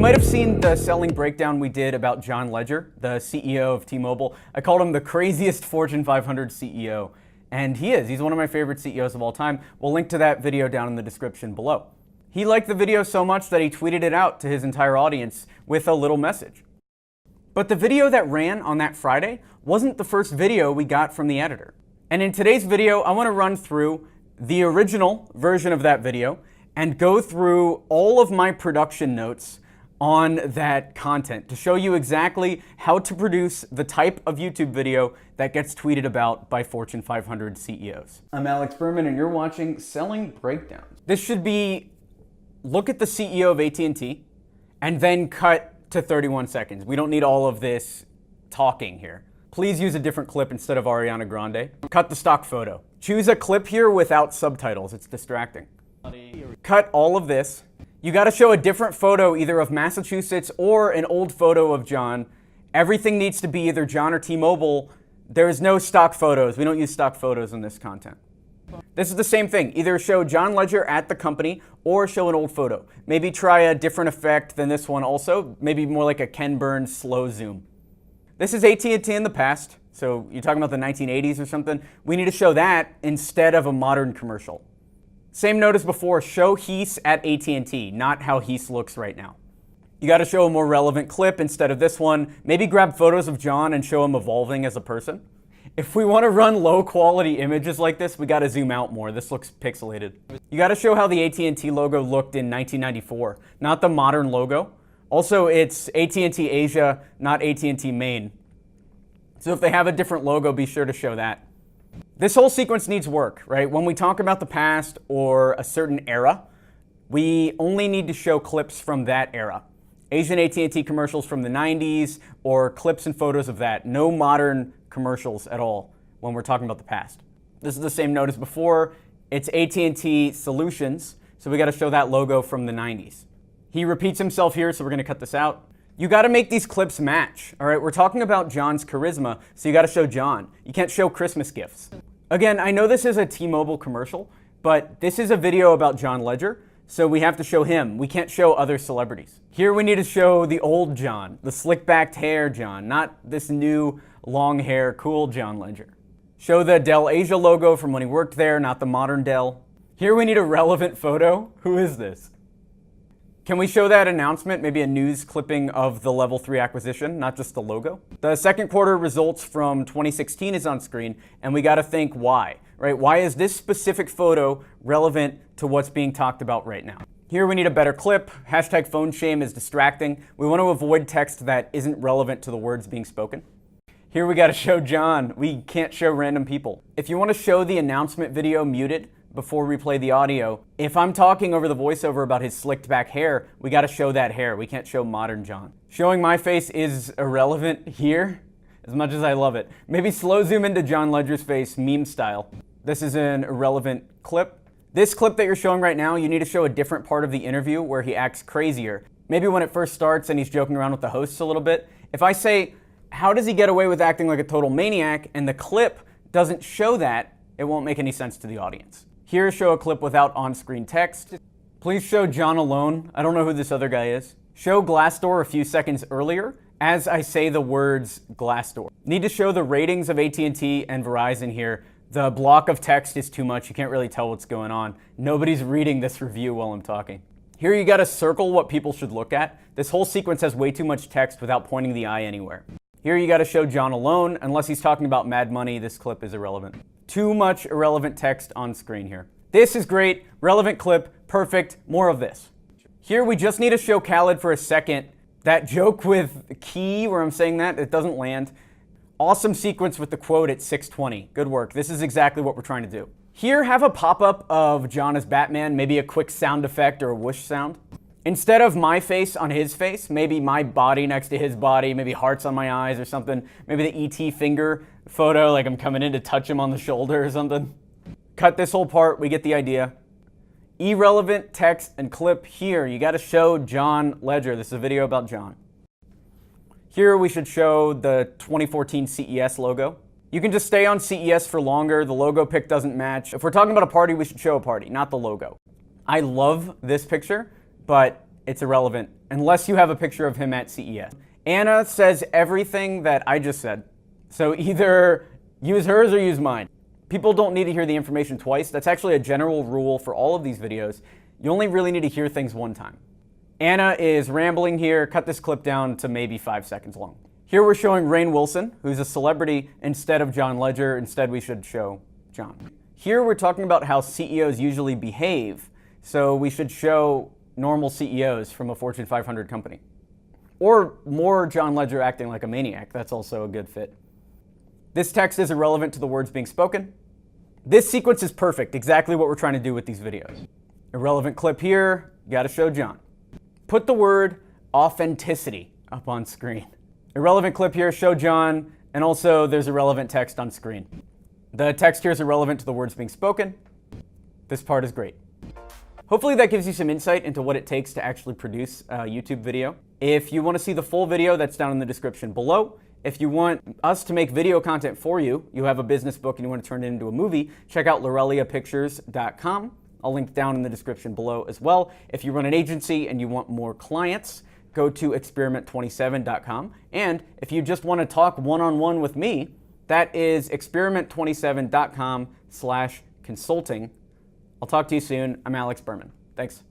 might have seen the selling breakdown we did about John Legere, the CEO of T-Mobile. I called him the craziest Fortune 500 CEO, and he is. He's one of my favorite CEOs of all time. We'll link to that video down in the description below. He liked the video so much that he tweeted it out to his entire audience with a little message. But the video that ran on that Friday wasn't the first video we got from the editor. And in today's video, I want to run through the original version of that video and go through all of my production notes on that content to show you exactly how to produce the type of YouTube video that gets tweeted about by Fortune 500 CEOs. I'm Alex Berman and you're watching Selling Breakdowns. This should be look at the CEO of AT&T and then cut to 31 seconds. We don't need all of this talking here. Please use a different clip instead of Ariana Grande. Cut the stock photo. Choose a clip here without subtitles. It's distracting. Cut all of this. You got to show a different photo either of Massachusetts or an old photo of John. Everything needs to be either John or T-Mobile. There's no stock photos. We don't use stock photos in this content. This is the same thing. Either show John Legere at the company or show an old photo. Maybe try a different effect than this one also. Maybe more like a Ken Burns slow zoom. This is AT&T in the past. So you're talking about the 1980s or something. We need to show that instead of a modern commercial. Same note as before, show Heath at AT&T, not how Heath looks right now. You got to show a more relevant clip instead of this one. Maybe grab photos of John and show him evolving as a person. If we want to run low quality images like this, we got to zoom out more. This looks pixelated. You got to show how the AT&T logo looked in 1994, not the modern logo. Also, it's AT&T Asia, not AT&T Maine. So if they have a different logo, be sure to show that. This whole sequence needs work, right? When we talk about the past or a certain era, we only need to show clips from that era. Asian AT&T commercials from the 90s or clips and photos of that. No modern commercials at all when we're talking about the past. This is the same note as before. It's AT&T Solutions, so we got to show that logo from the 90s. He repeats himself here, so we're going to cut this out. You got to make these clips match, all right? We're talking about John's charisma, so you got to show John. You can't show Christmas gifts. Again, I know this is a T-Mobile commercial, but this is a video about John Legere, so we have to show him. We can't show other celebrities. Here we need to show the old John, the slick-backed hair John, not this new long hair, cool John Legere. Show the Dell Asia logo from when he worked there, not the modern Dell. Here we need a relevant photo. Who is this? Can we show that announcement, maybe a news clipping of the Level 3 acquisition, not just the logo? The second quarter results from 2016 is on screen, and we got to think why, right? Why is this specific photo relevant to what's being talked about right now? Here we need a better clip. Hashtag phone shame is distracting. We want to avoid text that isn't relevant to the words being spoken. Here we got to show John. We can't show random people. If you want to show the announcement video muted before we play the audio, if I'm talking over the voiceover about his slicked back hair, we got to show that hair. We can't show modern John. Showing my face is irrelevant here, as much as I love it. Maybe slow zoom into John Legere's face, meme style. This is an irrelevant clip. This clip that you're showing right now, you need to show a different part of the interview where he acts crazier. Maybe when it first starts and he's joking around with the hosts a little bit. If I say, how does he get away with acting like a total maniac, and the clip doesn't show that, it won't make any sense to the audience. Here, show a clip without on-screen text. Please show John alone. I don't know who this other guy is. Show Glassdoor a few seconds earlier as I say the words Glassdoor. Need to show the ratings of AT&T and Verizon here. The block of text is too much. You can't really tell what's going on. Nobody's reading this review while I'm talking. Here you got to circle what people should look at. This whole sequence has way too much text without pointing the eye anywhere. Here you got to show John alone. Unless he's talking about Mad Money, this clip is irrelevant. Too much irrelevant text on screen here. This is great, relevant clip, perfect, more of this. Here we just need to show Khaled for a second. That joke with key, where I'm saying that, it doesn't land. Awesome sequence with the quote at 6:20. Good work. This is exactly what we're trying to do. Here, have a pop-up of John as Batman, maybe a quick sound effect or a whoosh sound. Instead of my face on his face, maybe my body next to his body, maybe hearts on my eyes or something. Maybe the ET finger photo, like I'm coming in to touch him on the shoulder or something. Cut this whole part, we get the idea. Irrelevant text and clip here. You got to show John Legere. This is a video about John. Here we should show the 2014 CES logo. You can just stay on CES for longer. The logo pick doesn't match. If we're talking about a party, we should show a party, not the logo. I love this picture, but it's irrelevant unless you have a picture of him at CES. Anna says everything that I just said, so either use hers or use mine. People don't need to hear the information twice. That's actually a general rule for all of these videos. You only really need to hear things one time. Anna is rambling here. Cut this clip down to maybe 5 seconds long. Here we're showing Rainn Wilson, who's a celebrity, instead of John Legere. Instead, we should show John. Here we're talking about how CEOs usually behave, so we should show normal CEOs from a Fortune 500 company. Or more John Legere acting like a maniac. That's also a good fit. This text is irrelevant to the words being spoken. This sequence is perfect, exactly what we're trying to do with these videos. Irrelevant clip here, gotta show John. Put the word authenticity up on screen. Irrelevant clip here, show John, and also there's irrelevant text on screen. The text here is irrelevant to the words being spoken. This part is great. Hopefully that gives you some insight into what it takes to actually produce a YouTube video. If you want to see the full video, that's down in the description below. If you want us to make video content for you, you have a business book and you want to turn it into a movie, check out loreliapictures.com. I'll link down in the description below as well. If you run an agency and you want more clients, go to experiment27.com. And if you just want to talk one-on-one with me, that is experiment27.com/consulting. I'll talk to you soon. I'm Alex Berman. Thanks.